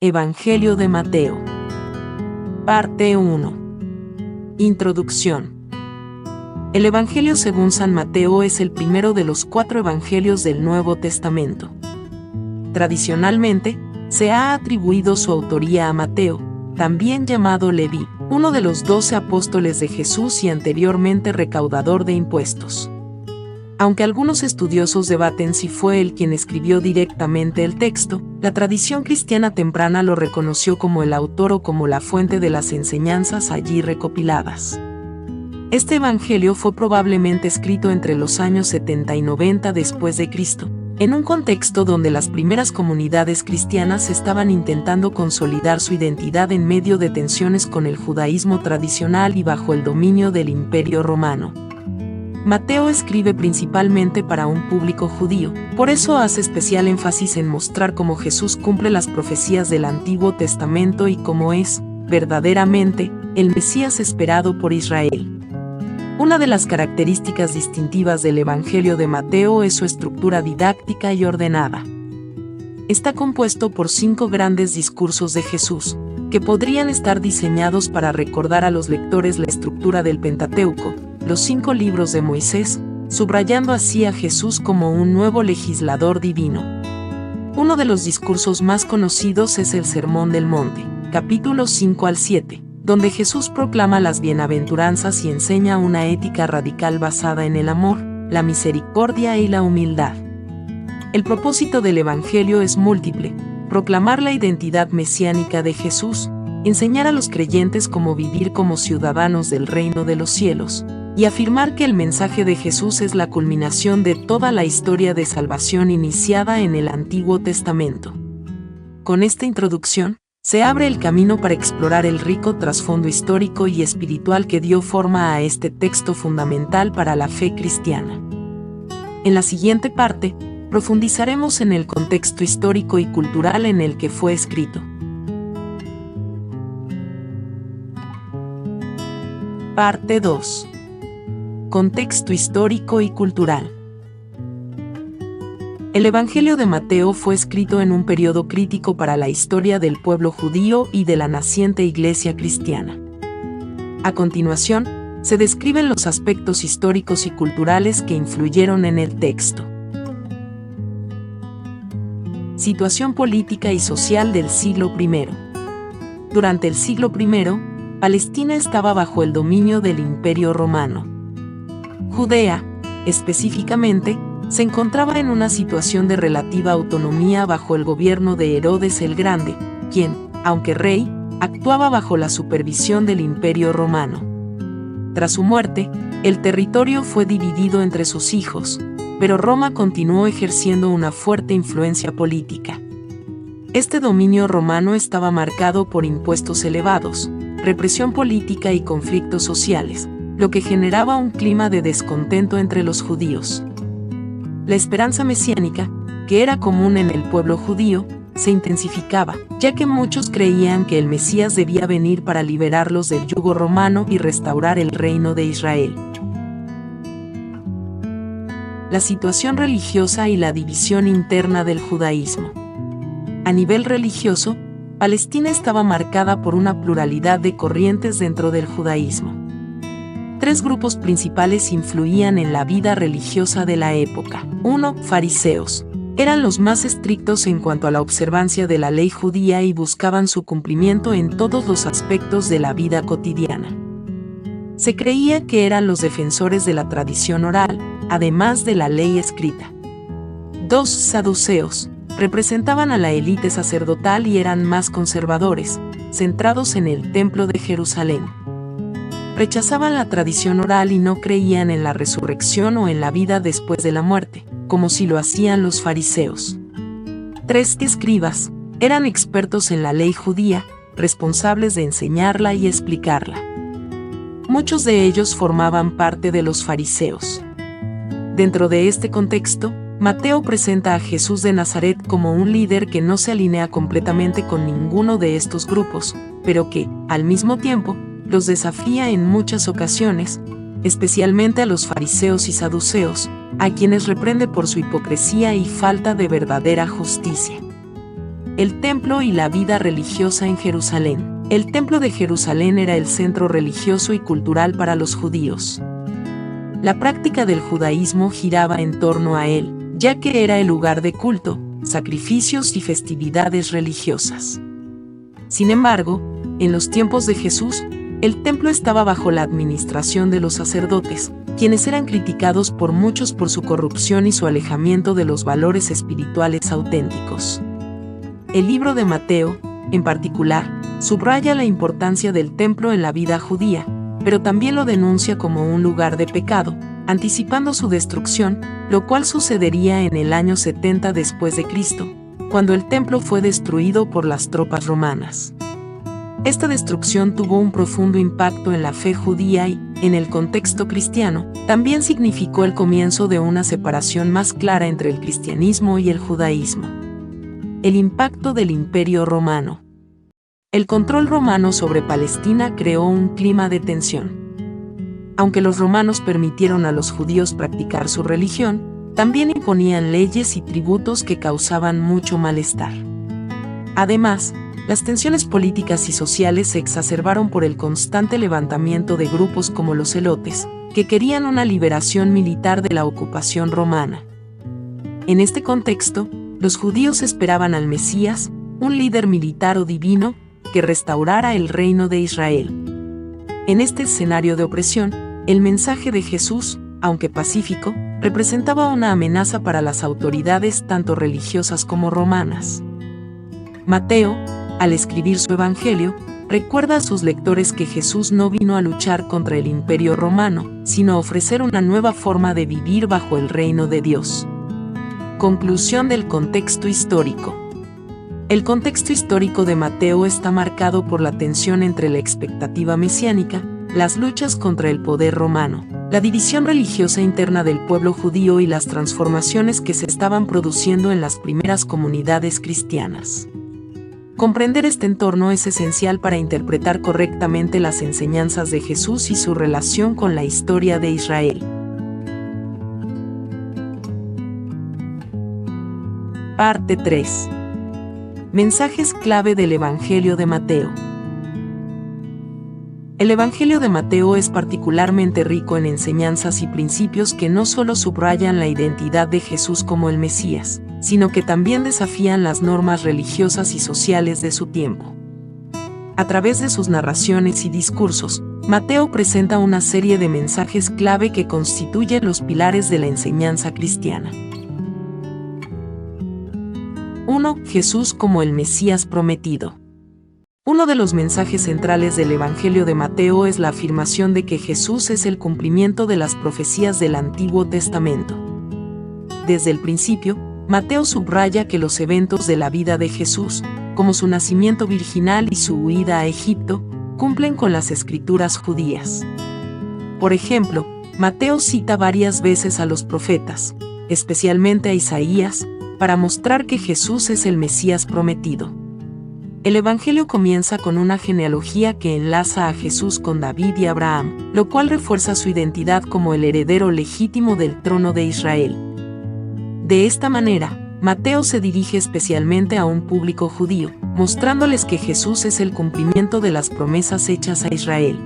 Evangelio de Mateo. Parte 1. Introducción. El Evangelio según San Mateo es el primero de los 4 evangelios del Nuevo Testamento. Tradicionalmente, se ha atribuido su autoría a Mateo, también llamado Leví, uno de los 12 apóstoles de Jesús y anteriormente recaudador de impuestos. Aunque algunos estudiosos debaten si fue él quien escribió directamente el texto, la tradición cristiana temprana lo reconoció como el autor o como la fuente de las enseñanzas allí recopiladas. Este evangelio fue probablemente escrito entre los años 70 y 90 después de Cristo, en un contexto donde las primeras comunidades cristianas estaban intentando consolidar su identidad en medio de tensiones con el judaísmo tradicional y bajo el dominio del Imperio Romano. Mateo escribe principalmente para un público judío, por eso hace especial énfasis en mostrar cómo Jesús cumple las profecías del Antiguo Testamento y cómo es, verdaderamente, el Mesías esperado por Israel. Una de las características distintivas del Evangelio de Mateo es su estructura didáctica y ordenada. Está compuesto por 5 grandes discursos de Jesús, que podrían estar diseñados para recordar a los lectores la estructura del Pentateuco, los 5 libros de Moisés, subrayando así a Jesús como un nuevo legislador divino. Uno de los discursos más conocidos es el Sermón del Monte, capítulos 5 al 7, donde Jesús proclama las bienaventuranzas y enseña una ética radical basada en el amor, la misericordia y la humildad. El propósito del Evangelio es múltiple: proclamar la identidad mesiánica de Jesús, enseñar a los creyentes cómo vivir como ciudadanos del reino de los cielos, y afirmar que el mensaje de Jesús es la culminación de toda la historia de salvación iniciada en el Antiguo Testamento. Con esta introducción, se abre el camino para explorar el rico trasfondo histórico y espiritual que dio forma a este texto fundamental para la fe cristiana. En la siguiente parte, profundizaremos en el contexto histórico y cultural en el que fue escrito. Parte 2. Contexto histórico y cultural. El Evangelio de Mateo fue escrito en un periodo crítico para la historia del pueblo judío y de la naciente iglesia cristiana. A continuación, se describen los aspectos históricos y culturales que influyeron en el texto. Situación política y social del siglo I. Durante el siglo I, Palestina estaba bajo el dominio del Imperio Romano. Judea, específicamente, se encontraba en una situación de relativa autonomía bajo el gobierno de Herodes el Grande, quien, aunque rey, actuaba bajo la supervisión del Imperio Romano. Tras su muerte, el territorio fue dividido entre sus hijos, pero Roma continuó ejerciendo una fuerte influencia política. Este dominio romano estaba marcado por impuestos elevados, represión política y conflictos sociales, lo que generaba un clima de descontento entre los judíos. La esperanza mesiánica, que era común en el pueblo judío, se intensificaba, ya que muchos creían que el Mesías debía venir para liberarlos del yugo romano y restaurar el reino de Israel. La situación religiosa y la división interna del judaísmo. A nivel religioso, Palestina estaba marcada por una pluralidad de corrientes dentro del judaísmo. 3 grupos principales influían en la vida religiosa de la época. 1. Fariseos. Eran los más estrictos en cuanto a la observancia de la ley judía y buscaban su cumplimiento en todos los aspectos de la vida cotidiana. Se creía que eran los defensores de la tradición oral, además de la ley escrita. 2. Saduceos. Representaban a la élite sacerdotal y eran más conservadores, centrados en el templo de Jerusalén. Rechazaban la tradición oral y no creían en la resurrección o en la vida después de la muerte, como si lo hacían los fariseos. 3. Escribas. Eran expertos en la ley judía, responsables de enseñarla y explicarla. Muchos de ellos formaban parte de los fariseos. Dentro de este contexto, Mateo presenta a Jesús de Nazaret como un líder que no se alinea completamente con ninguno de estos grupos, pero que, al mismo tiempo, los desafía en muchas ocasiones, especialmente a los fariseos y saduceos, a quienes reprende por su hipocresía y falta de verdadera justicia. el templo y la vida religiosa en Jerusalén. El templo de Jerusalén era el centro religioso y cultural para los judíos. La práctica del judaísmo giraba en torno a él, ya que era el lugar de culto, sacrificios y festividades religiosas. Sin embargo, en los tiempos de Jesús, el templo estaba bajo la administración de los sacerdotes, quienes eran criticados por muchos por su corrupción y su alejamiento de los valores espirituales auténticos. El libro de Mateo, en particular, subraya la importancia del templo en la vida judía, pero también lo denuncia como un lugar de pecado, anticipando su destrucción, lo cual sucedería en el año 70 después de Cristo, cuando el templo fue destruido por las tropas romanas. Esta destrucción tuvo un profundo impacto en la fe judía y, en el contexto cristiano, también significó el comienzo de una separación más clara entre el cristianismo y el judaísmo. El impacto del Imperio Romano. El control romano sobre Palestina creó un clima de tensión. Aunque los romanos permitieron a los judíos practicar su religión, también imponían leyes y tributos que causaban mucho malestar. Además, las tensiones políticas y sociales se exacerbaron por el constante levantamiento de grupos como los celotes, que querían una liberación militar de la ocupación romana. En este contexto, los judíos esperaban al Mesías, un líder militar o divino, que restaurara el reino de Israel. En este escenario de opresión, el mensaje de Jesús, aunque pacífico, representaba una amenaza para las autoridades tanto religiosas como romanas. Mateo, al escribir su evangelio, recuerda a sus lectores que Jesús no vino a luchar contra el Imperio Romano, sino a ofrecer una nueva forma de vivir bajo el reino de Dios. Conclusión del contexto histórico. El contexto histórico de Mateo está marcado por la tensión entre la expectativa mesiánica, las luchas contra el poder romano, la división religiosa interna del pueblo judío y las transformaciones que se estaban produciendo en las primeras comunidades cristianas. Comprender este entorno es esencial para interpretar correctamente las enseñanzas de Jesús y su relación con la historia de Israel. Parte 3. Mensajes clave del Evangelio de Mateo. El Evangelio de Mateo es particularmente rico en enseñanzas y principios que no solo subrayan la identidad de Jesús como el Mesías, sino que también desafían las normas religiosas y sociales de su tiempo. A través de sus narraciones y discursos, Mateo presenta una serie de mensajes clave que constituyen los pilares de la enseñanza cristiana. 1. Jesús como el Mesías prometido. Uno de los mensajes centrales del Evangelio de Mateo es la afirmación de que Jesús es el cumplimiento de las profecías del Antiguo Testamento. Desde el principio, Mateo subraya que los eventos de la vida de Jesús, como su nacimiento virginal y su huida a Egipto, cumplen con las escrituras judías. Por ejemplo, Mateo cita varias veces a los profetas, especialmente a Isaías, para mostrar que Jesús es el Mesías prometido. El Evangelio comienza con una genealogía que enlaza a Jesús con David y Abraham, lo cual refuerza su identidad como el heredero legítimo del trono de Israel. De esta manera, Mateo se dirige especialmente a un público judío, mostrándoles que Jesús es el cumplimiento de las promesas hechas a Israel.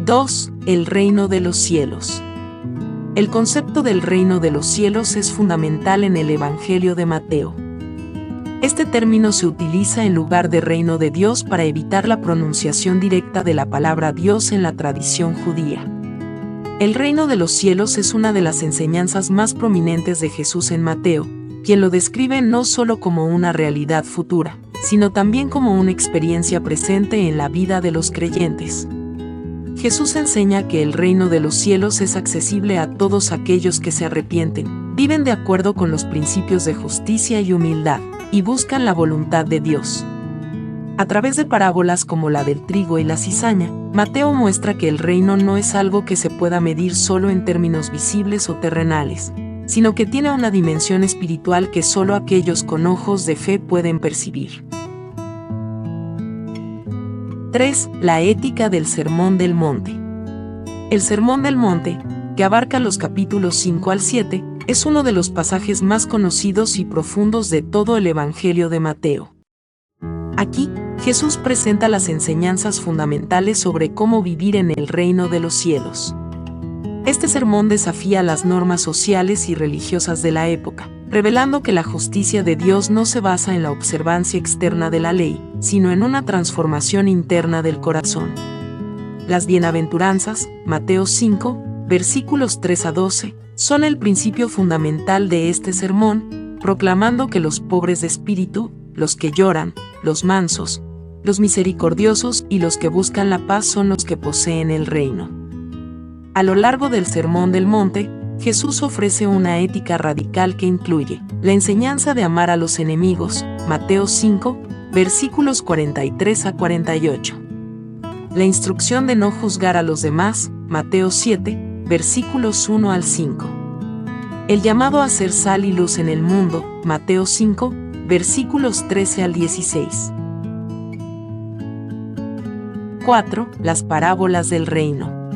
2. El reino de los cielos. El concepto del reino de los cielos es fundamental en el Evangelio de Mateo. Este término se utiliza en lugar de reino de Dios para evitar la pronunciación directa de la palabra Dios en la tradición judía. El reino de los cielos es una de las enseñanzas más prominentes de Jesús en Mateo, quien lo describe no solo como una realidad futura, sino también como una experiencia presente en la vida de los creyentes. Jesús enseña que el reino de los cielos es accesible a todos aquellos que se arrepienten, viven de acuerdo con los principios de justicia y humildad, y buscan la voluntad de Dios. A través de parábolas como la del trigo y la cizaña, Mateo muestra que el reino no es algo que se pueda medir solo en términos visibles o terrenales, sino que tiene una dimensión espiritual que solo aquellos con ojos de fe pueden percibir. 3. La ética del Sermón del Monte. El Sermón del Monte, que abarca los capítulos 5 al 7, Es uno de los pasajes más conocidos y profundos de todo el Evangelio de Mateo. Aquí, Jesús presenta las enseñanzas fundamentales sobre cómo vivir en el reino de los cielos. Este sermón desafía las normas sociales y religiosas de la época, revelando que la justicia de Dios no se basa en la observancia externa de la ley, sino en una transformación interna del corazón. Las bienaventuranzas, Mateo 5, versículos 3 a 12, son el principio fundamental de este sermón, proclamando que los pobres de espíritu, los que lloran, los mansos, los misericordiosos y los que buscan la paz son los que poseen el reino. A lo largo del Sermón del Monte, Jesús ofrece una ética radical que incluye la enseñanza de amar a los enemigos, Mateo 5, versículos 43 a 48. La instrucción de no juzgar a los demás, Mateo 7, versículos 1 al 5. El llamado a ser sal y luz en el mundo, Mateo 5, versículos 13 al 16. 4. Las parábolas del reino.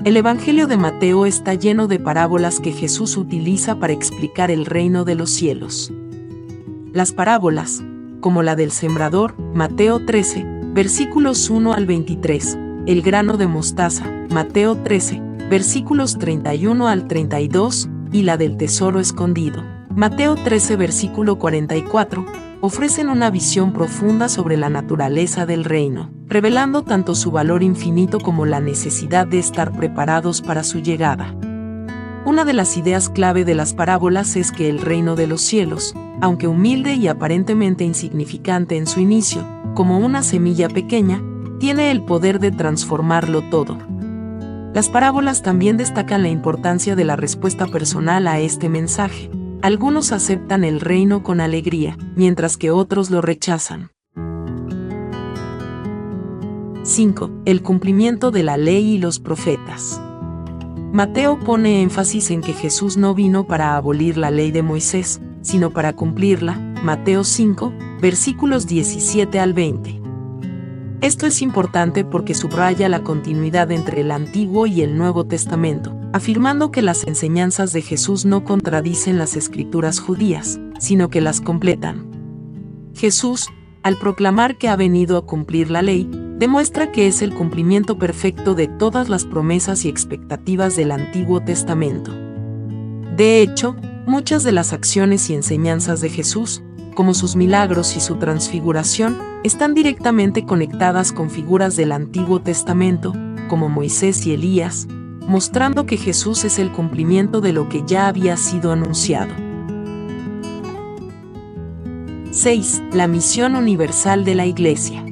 El Evangelio de Mateo está lleno de parábolas que Jesús utiliza para explicar el reino de los cielos. Las parábolas, como la del sembrador, Mateo 13, versículos 1 al 23, el grano de mostaza, Mateo 13, versículos 31 al 32, y la del tesoro escondido, Mateo 13, versículo 44, ofrecen una visión profunda sobre la naturaleza del reino, revelando tanto su valor infinito como la necesidad de estar preparados para su llegada. Una de las ideas clave de las parábolas es que el reino de los cielos, aunque humilde y aparentemente insignificante en su inicio, como una semilla pequeña, tiene el poder de transformarlo todo. Las parábolas también destacan la importancia de la respuesta personal a este mensaje. Algunos aceptan el reino con alegría, mientras que otros lo rechazan. 5. El cumplimiento de la ley y los profetas. Mateo pone énfasis en que Jesús no vino para abolir la ley de Moisés, sino para cumplirla, Mateo 5, versículos 17 al 20. Esto es importante porque subraya la continuidad entre el Antiguo y el Nuevo Testamento, afirmando que las enseñanzas de Jesús no contradicen las escrituras judías, sino que las completan. Jesús, al proclamar que ha venido a cumplir la ley, demuestra que es el cumplimiento perfecto de todas las promesas y expectativas del Antiguo Testamento. De hecho, muchas de las acciones y enseñanzas de Jesús, como sus milagros y su transfiguración, están directamente conectadas con figuras del Antiguo Testamento, como Moisés y Elías, mostrando que Jesús es el cumplimiento de lo que ya había sido anunciado. 6. La misión universal de la Iglesia.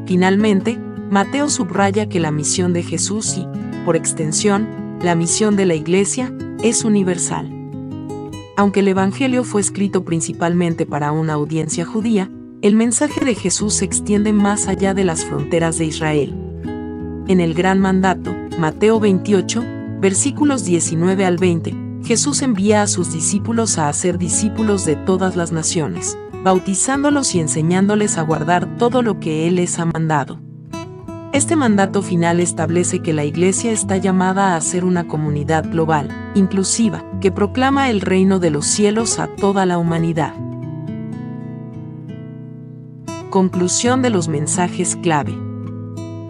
Finalmente, Mateo subraya que la misión de Jesús y, por extensión, la misión de la Iglesia, es universal. Aunque el Evangelio fue escrito principalmente para una audiencia judía, el mensaje de Jesús se extiende más allá de las fronteras de Israel. En el Gran Mandato, Mateo 28, versículos 19 al 20, Jesús envía a sus discípulos a hacer discípulos de todas las naciones, bautizándolos y enseñándoles a guardar todo lo que Él les ha mandado. Este mandato final establece que la Iglesia está llamada a ser una comunidad global, inclusiva, que proclama el reino de los cielos a toda la humanidad. Conclusión de los mensajes clave.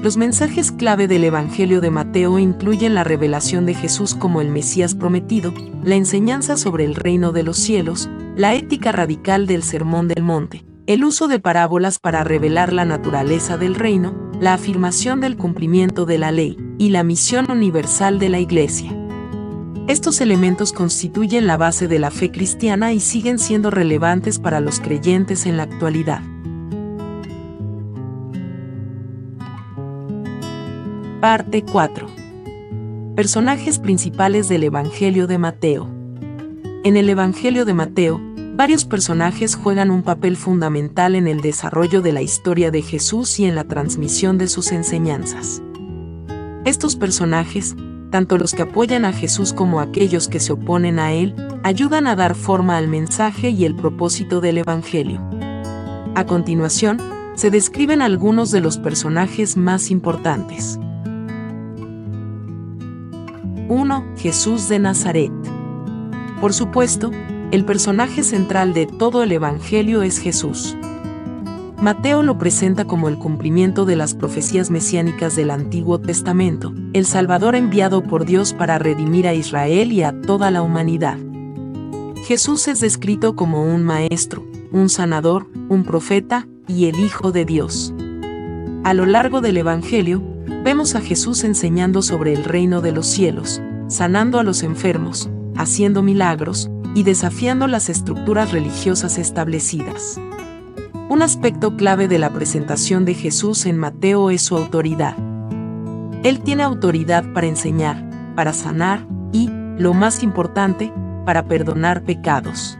Los mensajes clave del Evangelio de Mateo incluyen la revelación de Jesús como el Mesías prometido, la enseñanza sobre el reino de los cielos, la ética radical del Sermón del Monte, el uso de parábolas para revelar la naturaleza del reino, la afirmación del cumplimiento de la ley y la misión universal de la Iglesia. Estos elementos constituyen la base de la fe cristiana y siguen siendo relevantes para los creyentes en la actualidad. Parte 4. Personajes principales del Evangelio de Mateo. En el Evangelio de Mateo, varios personajes juegan un papel fundamental en el desarrollo de la historia de Jesús y en la transmisión de sus enseñanzas. Estos personajes, tanto los que apoyan a Jesús como aquellos que se oponen a Él, ayudan a dar forma al mensaje y el propósito del Evangelio. A continuación, se describen algunos de los personajes más importantes. 1. Jesús de Nazaret. Por supuesto, el personaje central de todo el Evangelio es Jesús. Mateo lo presenta como el cumplimiento de las profecías mesiánicas del Antiguo Testamento, el Salvador enviado por Dios para redimir a Israel y a toda la humanidad. Jesús es descrito como un maestro, un sanador, un profeta y el Hijo de Dios. A lo largo del Evangelio, vemos a Jesús enseñando sobre el reino de los cielos, sanando a los enfermos, haciendo milagros y desafiando las estructuras religiosas establecidas. Un aspecto clave de la presentación de Jesús en Mateo es su autoridad. Él tiene autoridad para enseñar, para sanar y, lo más importante, para perdonar pecados.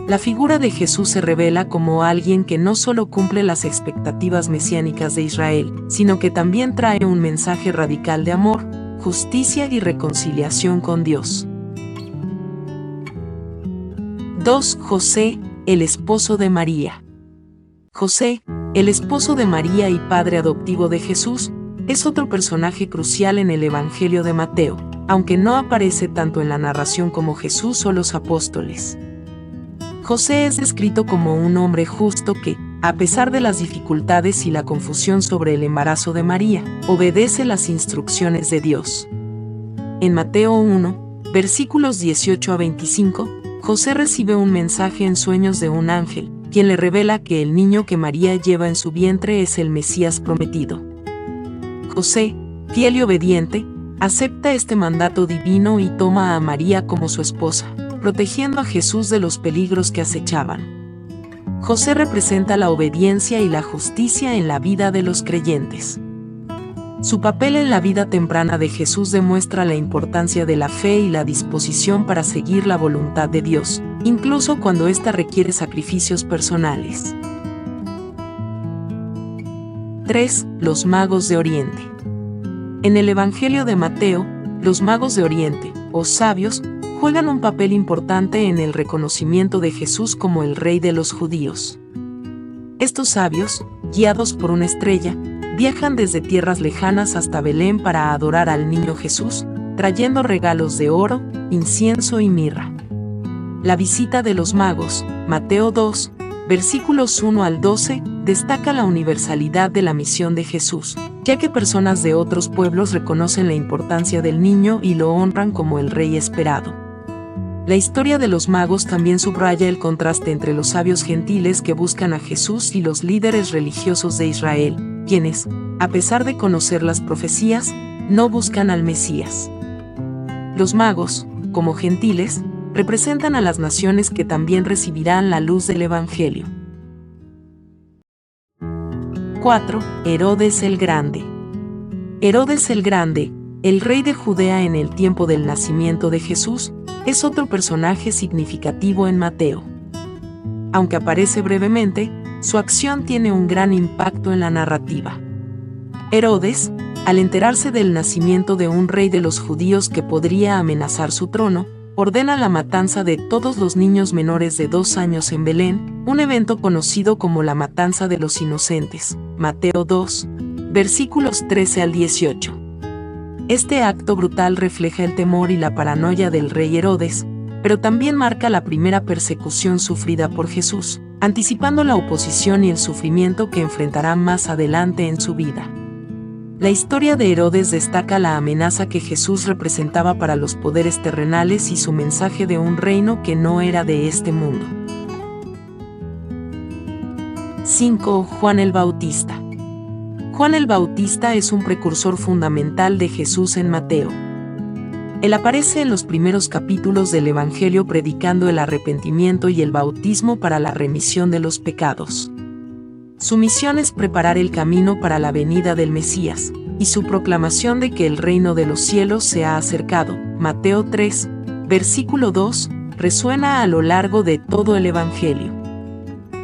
La figura de Jesús se revela como alguien que no solo cumple las expectativas mesiánicas de Israel, sino que también trae un mensaje radical de amor, justicia y reconciliación con Dios. 2. José, el esposo de María. José, el esposo de María y padre adoptivo de Jesús, es otro personaje crucial en el Evangelio de Mateo, aunque no aparece tanto en la narración como Jesús o los apóstoles. José es descrito como un hombre justo que, a pesar de las dificultades y la confusión sobre el embarazo de María, obedece las instrucciones de Dios. En Mateo 1, versículos 18 a 25, José recibe un mensaje en sueños de un ángel, quien le revela que el niño que María lleva en su vientre es el Mesías prometido. José, fiel y obediente, acepta este mandato divino y toma a María como su esposa, protegiendo a Jesús de los peligros que acechaban. José representa la obediencia y la justicia en la vida de los creyentes. Su papel en la vida temprana de Jesús demuestra la importancia de la fe y la disposición para seguir la voluntad de Dios, incluso cuando ésta requiere sacrificios personales. 3. Los magos de Oriente. En el Evangelio de Mateo, los magos de Oriente, o sabios, juegan un papel importante en el reconocimiento de Jesús como el Rey de los judíos. Estos sabios, guiados por una estrella, viajan desde tierras lejanas hasta Belén para adorar al niño Jesús, trayendo regalos de oro, incienso y mirra. La visita de los magos, Mateo 2, versículos 1 al 12, destaca la universalidad de la misión de Jesús, ya que personas de otros pueblos reconocen la importancia del niño y lo honran como el rey esperado. La historia de los magos también subraya el contraste entre los sabios gentiles que buscan a Jesús y los líderes religiosos de Israel, quienes, a pesar de conocer las profecías, no buscan al Mesías. Los magos, como gentiles, representan a las naciones que también recibirán la luz del Evangelio. 4. Herodes el Grande. Herodes el Grande, el rey de Judea en el tiempo del nacimiento de Jesús, es otro personaje significativo en Mateo. Aunque aparece brevemente, su acción tiene un gran impacto en la narrativa. Herodes, al enterarse del nacimiento de un rey de los judíos que podría amenazar su trono, ordena la matanza de todos los niños menores de 2 años en Belén, un evento conocido como la matanza de los inocentes, Mateo 2, versículos 13 al 18. Este acto brutal refleja el temor y la paranoia del rey Herodes, pero también marca la primera persecución sufrida por Jesús, anticipando la oposición y el sufrimiento que enfrentará más adelante en su vida. La historia de Herodes destaca la amenaza que Jesús representaba para los poderes terrenales y su mensaje de un reino que no era de este mundo. 5. Juan el Bautista. Juan el Bautista es un precursor fundamental de Jesús en Mateo. Él aparece en los primeros capítulos del Evangelio predicando el arrepentimiento y el bautismo para la remisión de los pecados. Su misión es preparar el camino para la venida del Mesías, y su proclamación de que el reino de los cielos se ha acercado, Mateo 3, versículo 2, resuena a lo largo de todo el Evangelio.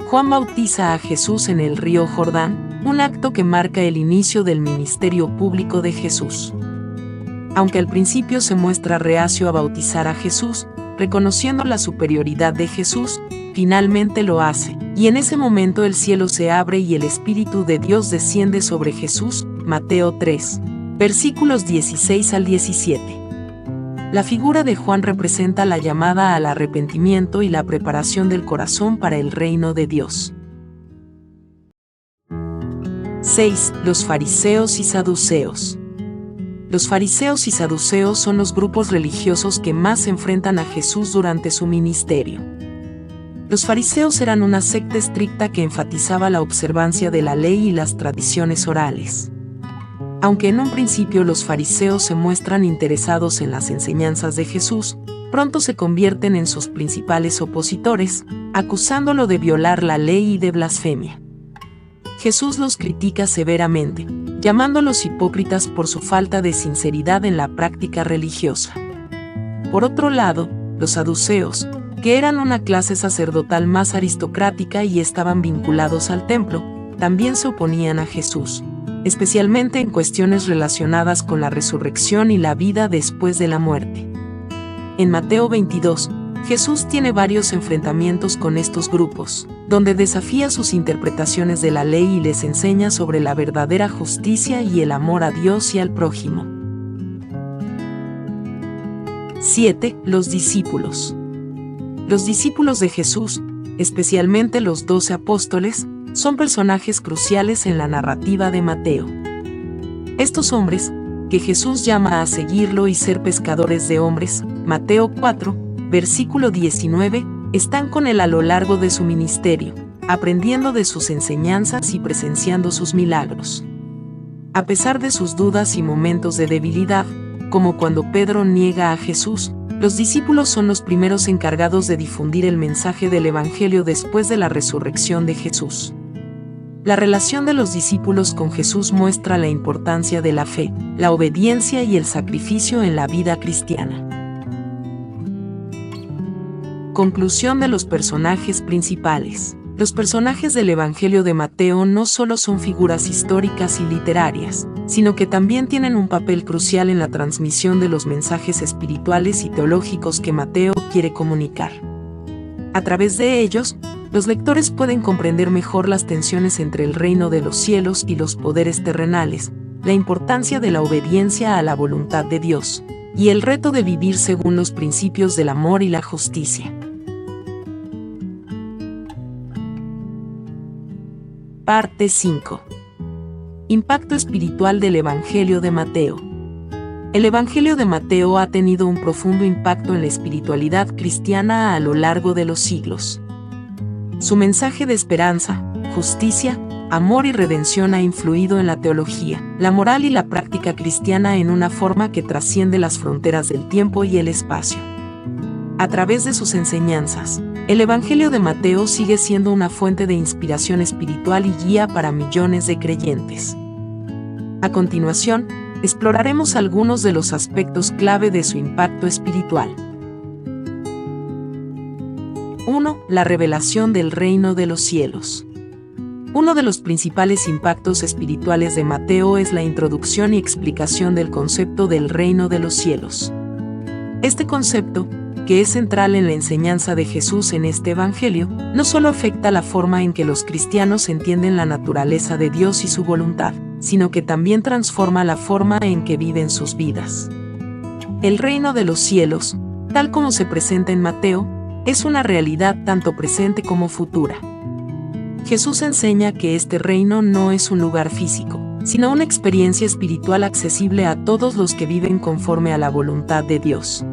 Juan bautiza a Jesús en el río Jordán, un acto que marca el inicio del ministerio público de Jesús. Aunque al principio se muestra reacio a bautizar a Jesús, reconociendo la superioridad de Jesús, finalmente lo hace, y en ese momento el cielo se abre y el Espíritu de Dios desciende sobre Jesús, Mateo 3, versículos 16 al 17. La figura de Juan representa la llamada al arrepentimiento y la preparación del corazón para el reino de Dios. 6. Los fariseos y saduceos. Los fariseos y saduceos son los grupos religiosos que más se enfrentan a Jesús durante su ministerio. Los fariseos eran una secta estricta que enfatizaba la observancia de la ley y las tradiciones orales. Aunque en un principio los fariseos se muestran interesados en las enseñanzas de Jesús, pronto se convierten en sus principales opositores, acusándolo de violar la ley y de blasfemia. Jesús los critica severamente, llamándolos hipócritas por su falta de sinceridad en la práctica religiosa. Por otro lado, los saduceos, que eran una clase sacerdotal más aristocrática y estaban vinculados al templo, también se oponían a Jesús, especialmente en cuestiones relacionadas con la resurrección y la vida después de la muerte. En Mateo 22, Jesús tiene varios enfrentamientos con estos grupos, donde desafía sus interpretaciones de la ley y les enseña sobre la verdadera justicia y el amor a Dios y al prójimo. 7. Los discípulos. Los discípulos de Jesús, especialmente los 12 apóstoles, son personajes cruciales en la narrativa de Mateo. Estos hombres, que Jesús llama a seguirlo y ser pescadores de hombres, Mateo 4, versículo 19, están con él a lo largo de su ministerio, aprendiendo de sus enseñanzas y presenciando sus milagros. A pesar de sus dudas y momentos de debilidad, como cuando Pedro niega a Jesús, los discípulos son los primeros encargados de difundir el mensaje del Evangelio después de la resurrección de Jesús. La relación de los discípulos con Jesús muestra la importancia de la fe, la obediencia y el sacrificio en la vida cristiana. Conclusión de los personajes principales. Los personajes del Evangelio de Mateo no solo son figuras históricas y literarias, sino que también tienen un papel crucial en la transmisión de los mensajes espirituales y teológicos que Mateo quiere comunicar. A través de ellos, los lectores pueden comprender mejor las tensiones entre el reino de los cielos y los poderes terrenales, la importancia de la obediencia a la voluntad de Dios, y el reto de vivir según los principios del amor y la justicia. Parte 5. Impacto espiritual del Evangelio de Mateo. El Evangelio de Mateo ha tenido un profundo impacto en la espiritualidad cristiana a lo largo de los siglos. Su mensaje de esperanza, justicia, amor y redención ha influido en la teología, la moral y la práctica cristiana en una forma que trasciende las fronteras del tiempo y el espacio. A través de sus enseñanzas, el Evangelio de Mateo sigue siendo una fuente de inspiración espiritual y guía para millones de creyentes. A continuación, exploraremos algunos de los aspectos clave de su impacto espiritual. 1. La revelación del reino de los cielos. Uno de los principales impactos espirituales de Mateo es la introducción y explicación del concepto del reino de los cielos. Este concepto, que es central en la enseñanza de Jesús en este Evangelio, no solo afecta la forma en que los cristianos entienden la naturaleza de Dios y su voluntad, sino que también transforma la forma en que viven sus vidas. El reino de los cielos, tal como se presenta en Mateo, es una realidad tanto presente como futura. Jesús enseña que este reino no es un lugar físico, sino una experiencia espiritual accesible a todos los que viven conforme a la voluntad de Dios.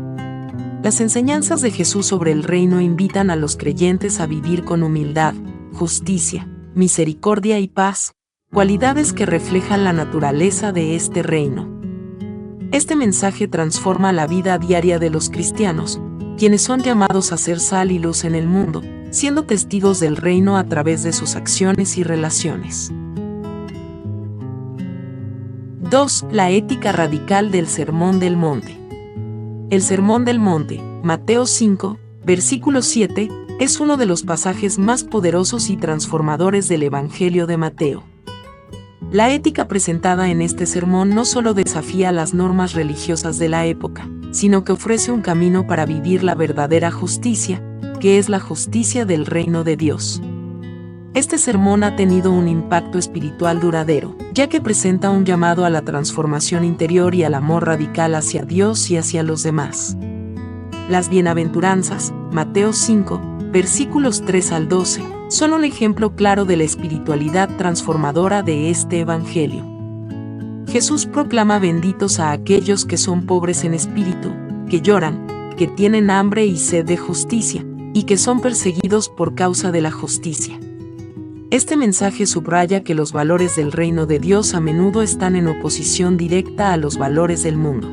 Las enseñanzas de Jesús sobre el reino invitan a los creyentes a vivir con humildad, justicia, misericordia y paz, cualidades que reflejan la naturaleza de este reino. Este mensaje transforma la vida diaria de los cristianos, quienes son llamados a ser sal y luz en el mundo, siendo testigos del reino a través de sus acciones y relaciones. 2. La ética radical del Sermón del Monte. El Sermón del Monte, Mateo 5, versículo 7, es uno de los pasajes más poderosos y transformadores del Evangelio de Mateo. La ética presentada en este sermón no solo desafía las normas religiosas de la época, sino que ofrece un camino para vivir la verdadera justicia, que es la justicia del reino de Dios. Este sermón ha tenido un impacto espiritual duradero, ya que presenta un llamado a la transformación interior y al amor radical hacia Dios y hacia los demás. Las bienaventuranzas, Mateo 5, versículos 3 al 12, son un ejemplo claro de la espiritualidad transformadora de este evangelio. Jesús proclama benditos a aquellos que son pobres en espíritu, que lloran, que tienen hambre y sed de justicia, y que son perseguidos por causa de la justicia. Este mensaje subraya que los valores del reino de Dios a menudo están en oposición directa a los valores del mundo.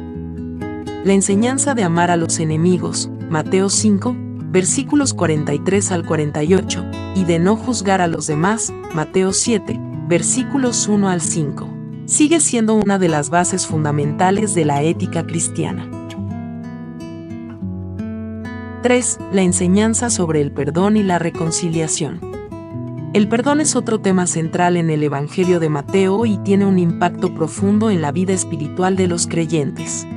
La enseñanza de amar a los enemigos, Mateo 5, versículos 43 al 48, y de no juzgar a los demás, Mateo 7, versículos 1 al 5, sigue siendo una de las bases fundamentales de la ética cristiana. 3. La enseñanza sobre el perdón y la reconciliación. El perdón es otro tema central en el Evangelio de Mateo y tiene un impacto profundo en la vida espiritual de los creyentes.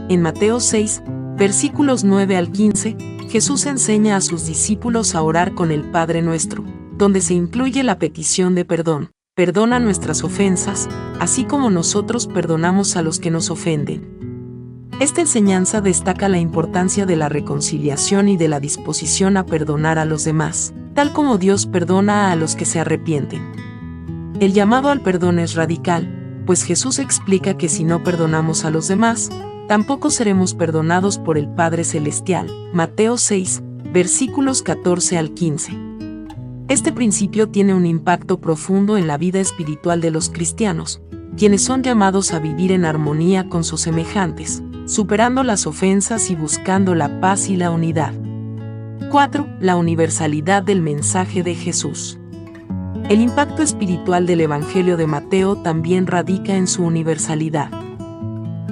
En Mateo 6, versículos 9 al 15, Jesús enseña a sus discípulos a orar con el Padre Nuestro, donde se incluye la petición de perdón. Perdona nuestras ofensas, así como nosotros perdonamos a los que nos ofenden. Esta enseñanza destaca la importancia de la reconciliación y de la disposición a perdonar a los demás, tal como Dios perdona a los que se arrepienten. El llamado al perdón es radical, pues Jesús explica que si no perdonamos a los demás, tampoco seremos perdonados por el Padre Celestial. Mateo 6, versículos 14 al 15. Este principio tiene un impacto profundo en la vida espiritual de los cristianos, quienes son llamados a vivir en armonía con sus semejantes, superando las ofensas y buscando la paz y la unidad. 4. La universalidad del mensaje de Jesús. El impacto espiritual del Evangelio de Mateo también radica en su universalidad.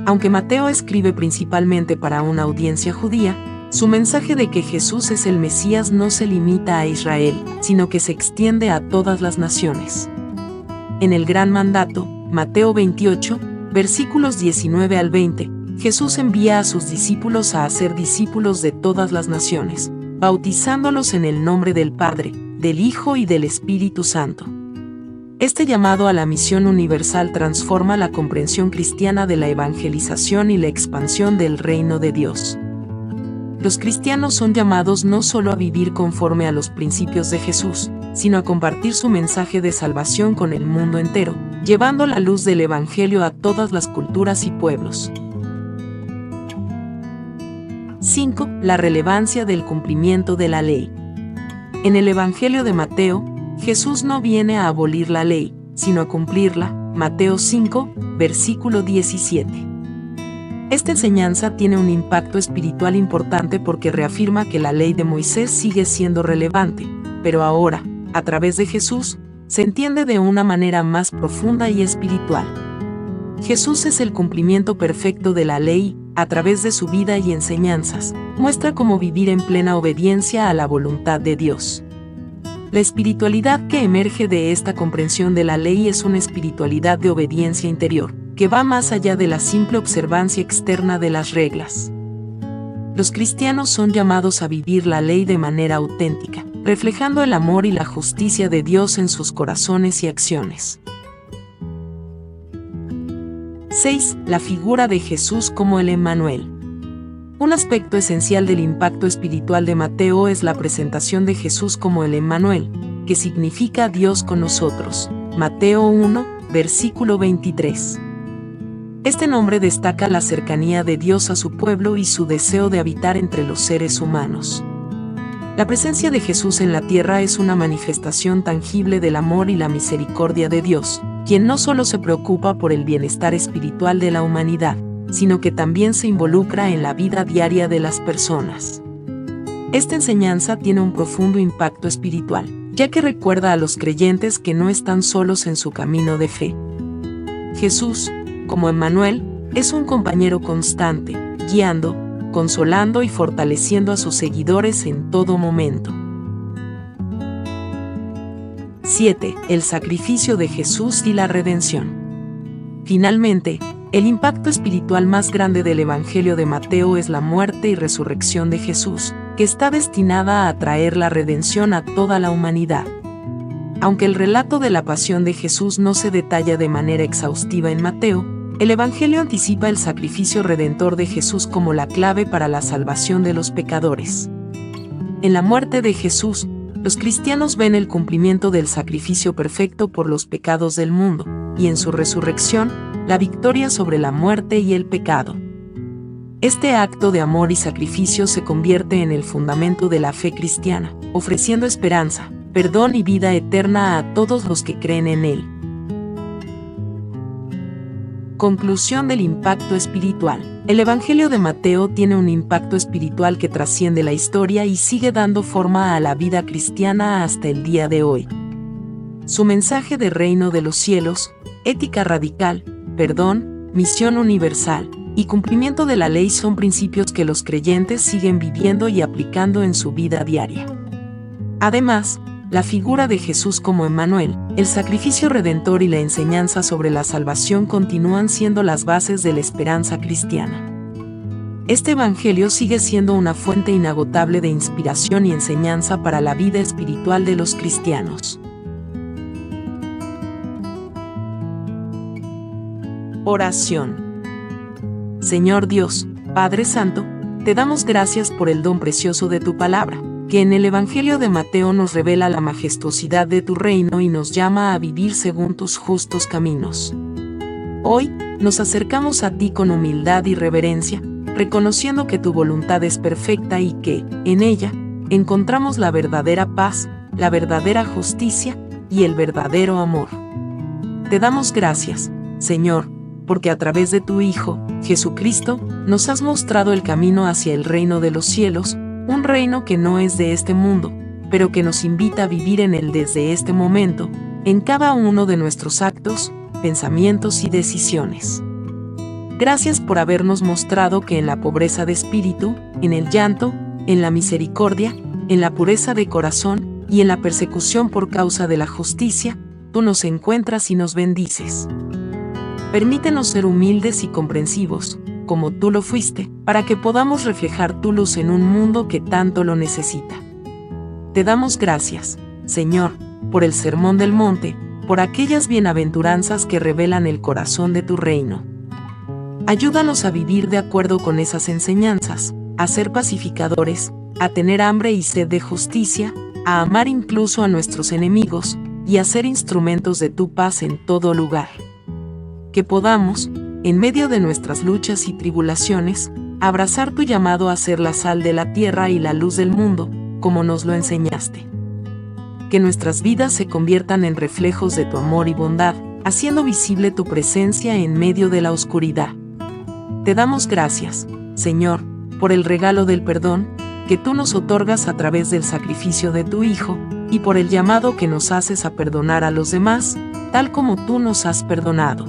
Aunque Mateo escribe principalmente para una audiencia judía, su mensaje de que Jesús es el Mesías no se limita a Israel, sino que se extiende a todas las naciones. En el Gran Mandato, Mateo 28, versículos 19 al 20, Jesús envía a sus discípulos a hacer discípulos de todas las naciones, bautizándolos en el nombre del Padre, del Hijo y del Espíritu Santo. Este llamado a la misión universal transforma la comprensión cristiana de la evangelización y la expansión del reino de Dios. Los cristianos son llamados no solo a vivir conforme a los principios de Jesús, sino a compartir su mensaje de salvación con el mundo entero, llevando la luz del Evangelio a todas las culturas y pueblos. 5. La relevancia del cumplimiento de la ley. En el Evangelio de Mateo, Jesús no viene a abolir la ley, sino a cumplirla. Mateo 5, versículo 17. Esta enseñanza tiene un impacto espiritual importante porque reafirma que la ley de Moisés sigue siendo relevante, pero ahora, a través de Jesús, se entiende de una manera más profunda y espiritual. Jesús es el cumplimiento perfecto de la ley. A través de su vida y enseñanzas, muestra cómo vivir en plena obediencia a la voluntad de Dios. La espiritualidad que emerge de esta comprensión de la ley es una espiritualidad de obediencia interior, que va más allá de la simple observancia externa de las reglas. Los cristianos son llamados a vivir la ley de manera auténtica, reflejando el amor y la justicia de Dios en sus corazones y acciones. 6. La figura de Jesús como el Emmanuel. Un aspecto esencial del impacto espiritual de Mateo es la presentación de Jesús como el Emmanuel, que significa Dios con nosotros. Mateo 1, versículo 23. Este nombre destaca la cercanía de Dios a su pueblo y su deseo de habitar entre los seres humanos. La presencia de Jesús en la tierra es una manifestación tangible del amor y la misericordia de Dios, quien no solo se preocupa por el bienestar espiritual de la humanidad, sino que también se involucra en la vida diaria de las personas. Esta enseñanza tiene un profundo impacto espiritual, ya que recuerda a los creyentes que no están solos en su camino de fe. Jesús, como Emmanuel, es un compañero constante, guiando, consolando y fortaleciendo a sus seguidores en todo momento. 7. El sacrificio de Jesús y la redención. Finalmente, el impacto espiritual más grande del Evangelio de Mateo es la muerte y resurrección de Jesús, que está destinada a traer la redención a toda la humanidad. Aunque el relato de la pasión de Jesús no se detalla de manera exhaustiva en Mateo, el Evangelio anticipa el sacrificio redentor de Jesús como la clave para la salvación de los pecadores. En la muerte de Jesús, los cristianos ven el cumplimiento del sacrificio perfecto por los pecados del mundo, y en su resurrección, la victoria sobre la muerte y el pecado. Este acto de amor y sacrificio se convierte en el fundamento de la fe cristiana, ofreciendo esperanza, perdón y vida eterna a todos los que creen en él. Conclusión del impacto espiritual. El Evangelio de Mateo tiene un impacto espiritual que trasciende la historia y sigue dando forma a la vida cristiana hasta el día de hoy. Su mensaje de reino de los cielos, ética radical, perdón, misión universal y cumplimiento de la ley son principios que los creyentes siguen viviendo y aplicando en su vida diaria. Además, la figura de Jesús como Emmanuel, el sacrificio redentor y la enseñanza sobre la salvación continúan siendo las bases de la esperanza cristiana. Este Evangelio sigue siendo una fuente inagotable de inspiración y enseñanza para la vida espiritual de los cristianos. Oración. Señor Dios, Padre Santo, te damos gracias por el don precioso de tu palabra, que en el Evangelio de Mateo nos revela la majestuosidad de tu reino y nos llama a vivir según tus justos caminos. Hoy, nos acercamos a ti con humildad y reverencia, reconociendo que tu voluntad es perfecta y que, en ella, encontramos la verdadera paz, la verdadera justicia y el verdadero amor. Te damos gracias, Señor, porque a través de tu Hijo, Jesucristo, nos has mostrado el camino hacia el reino de los cielos, un reino que no es de este mundo, pero que nos invita a vivir en él desde este momento, en cada uno de nuestros actos, pensamientos y decisiones. Gracias por habernos mostrado que en la pobreza de espíritu, en el llanto, en la misericordia, en la pureza de corazón y en la persecución por causa de la justicia, tú nos encuentras y nos bendices. Permítenos ser humildes y comprensivos, como tú lo fuiste, para que podamos reflejar tu luz en un mundo que tanto lo necesita. Te damos gracias, Señor, por el Sermón del Monte, por aquellas bienaventuranzas que revelan el corazón de tu reino. Ayúdanos a vivir de acuerdo con esas enseñanzas, a ser pacificadores, a tener hambre y sed de justicia, a amar incluso a nuestros enemigos, y a ser instrumentos de tu paz en todo lugar. Que podamos, en medio de nuestras luchas y tribulaciones, abrazar tu llamado a ser la sal de la tierra y la luz del mundo, como nos lo enseñaste. Que nuestras vidas se conviertan en reflejos de tu amor y bondad, haciendo visible tu presencia en medio de la oscuridad. Te damos gracias, Señor, por el regalo del perdón, que tú nos otorgas a través del sacrificio de tu Hijo, y por el llamado que nos haces a perdonar a los demás, tal como tú nos has perdonado.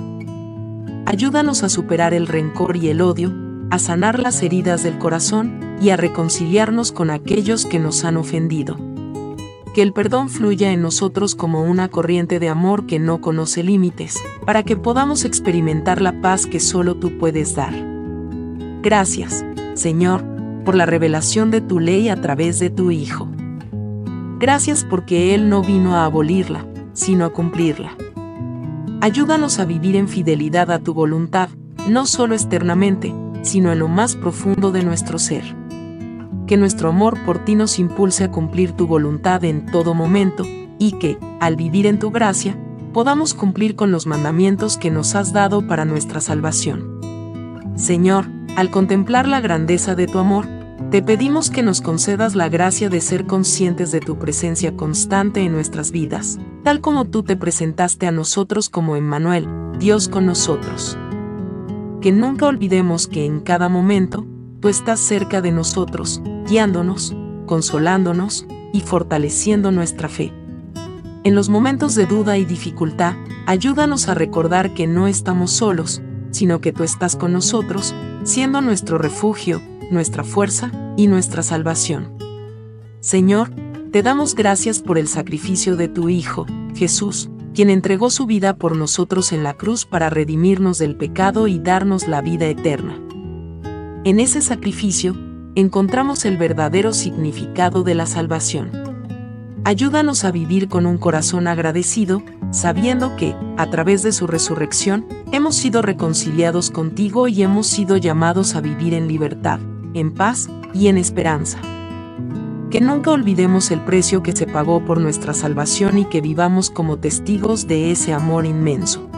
Ayúdanos a superar el rencor y el odio, a sanar las heridas del corazón y a reconciliarnos con aquellos que nos han ofendido. Que el perdón fluya en nosotros como una corriente de amor que no conoce límites, para que podamos experimentar la paz que solo tú puedes dar. Gracias, Señor, por la revelación de tu ley a través de tu Hijo. Gracias porque Él no vino a abolirla, sino a cumplirla. Ayúdanos a vivir en fidelidad a tu voluntad, no solo externamente, sino en lo más profundo de nuestro ser. Que nuestro amor por ti nos impulse a cumplir tu voluntad en todo momento, y que, al vivir en tu gracia, podamos cumplir con los mandamientos que nos has dado para nuestra salvación. Señor, al contemplar la grandeza de tu amor, te pedimos que nos concedas la gracia de ser conscientes de tu presencia constante en nuestras vidas, tal como tú te presentaste a nosotros como Emmanuel, Dios con nosotros. Que nunca olvidemos que en cada momento, tú estás cerca de nosotros, guiándonos, consolándonos y fortaleciendo nuestra fe. En los momentos de duda y dificultad, ayúdanos a recordar que no estamos solos, sino que tú estás con nosotros, siendo nuestro refugio, nuestra fuerza y nuestra salvación. Señor, te damos gracias por el sacrificio de tu Hijo, Jesús, quien entregó su vida por nosotros en la cruz para redimirnos del pecado y darnos la vida eterna. En ese sacrificio, encontramos el verdadero significado de la salvación. Ayúdanos a vivir con un corazón agradecido, sabiendo que, a través de su resurrección, hemos sido reconciliados contigo y hemos sido llamados a vivir en libertad, en paz y en esperanza. Que nunca olvidemos el precio que se pagó por nuestra salvación y que vivamos como testigos de ese amor inmenso.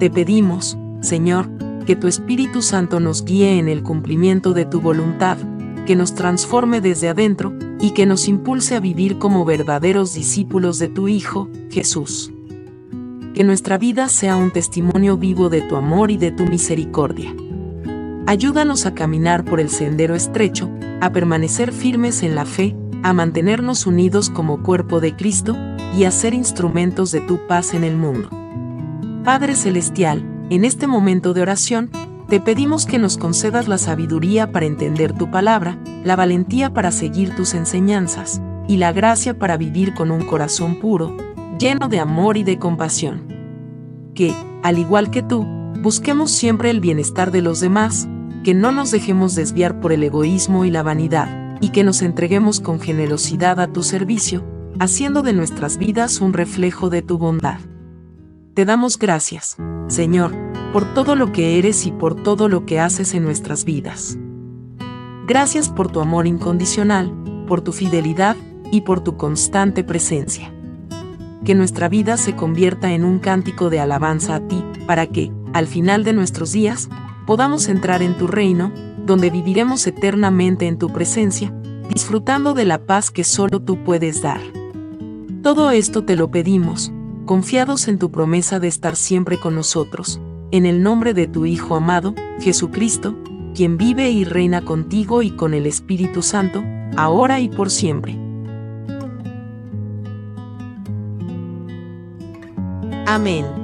Te pedimos, Señor, que tu Espíritu Santo nos guíe en el cumplimiento de tu voluntad, que nos transforme desde adentro y que nos impulse a vivir como verdaderos discípulos de tu Hijo, Jesús. Que nuestra vida sea un testimonio vivo de tu amor y de tu misericordia. Ayúdanos a caminar por el sendero estrecho, a permanecer firmes en la fe, a mantenernos unidos como cuerpo de Cristo y a ser instrumentos de tu paz en el mundo. Padre Celestial, en este momento de oración, te pedimos que nos concedas la sabiduría para entender tu palabra, la valentía para seguir tus enseñanzas, y la gracia para vivir con un corazón puro, lleno de amor y de compasión. Que, al igual que tú, busquemos siempre el bienestar de los demás, que no nos dejemos desviar por el egoísmo y la vanidad, y que nos entreguemos con generosidad a tu servicio, haciendo de nuestras vidas un reflejo de tu bondad. Te damos gracias, Señor, por todo lo que eres y por todo lo que haces en nuestras vidas. Gracias por tu amor incondicional, por tu fidelidad y por tu constante presencia. Que nuestra vida se convierta en un cántico de alabanza a ti, para que, al final de nuestros días, podamos entrar en tu reino, donde viviremos eternamente en tu presencia, disfrutando de la paz que solo tú puedes dar. Todo esto te lo pedimos, confiados en tu promesa de estar siempre con nosotros, en el nombre de tu Hijo amado, Jesucristo, quien vive y reina contigo y con el Espíritu Santo, ahora y por siempre. Amén.